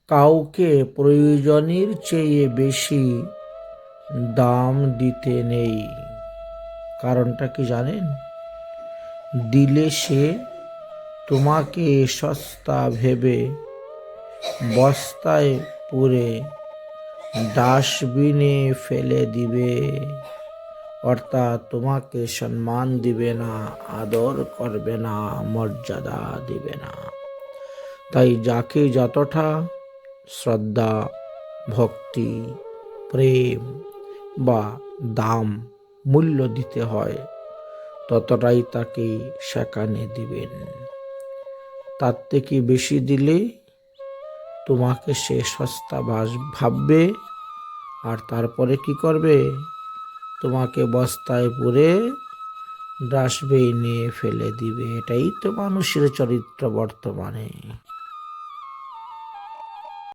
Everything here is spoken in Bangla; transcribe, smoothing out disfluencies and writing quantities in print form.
কাউকে প্রয়োজনের চেয়ে বেশি দাম দিতে নেই। কারণটা কি জানেন? দিলে সে তোমাকে সস্তা ভেবে বস্তায় পুরে ডাস্টবিনে ফেলে দিবে। অর্থাৎ তোমাকে সম্মান দিবে না, আদর করবে না, মর্যাদা দিবে না। তাই যাকে যতটা শ্রদ্ধা, ভক্তি, প্রেম বা দাম, মূল্য দিতে হয় ততটাই তাকে সেখানে দিবেন। তার থেকে বেশি দিলে তোমাকে সে সস্তা ভাববে, আর তারপরে কি করবে? তোমাকে বস্তায় পুরে ডাস্টবিনে ফেলে দিবে। এটাই তো মানুষের চরিত্র বর্তমানে।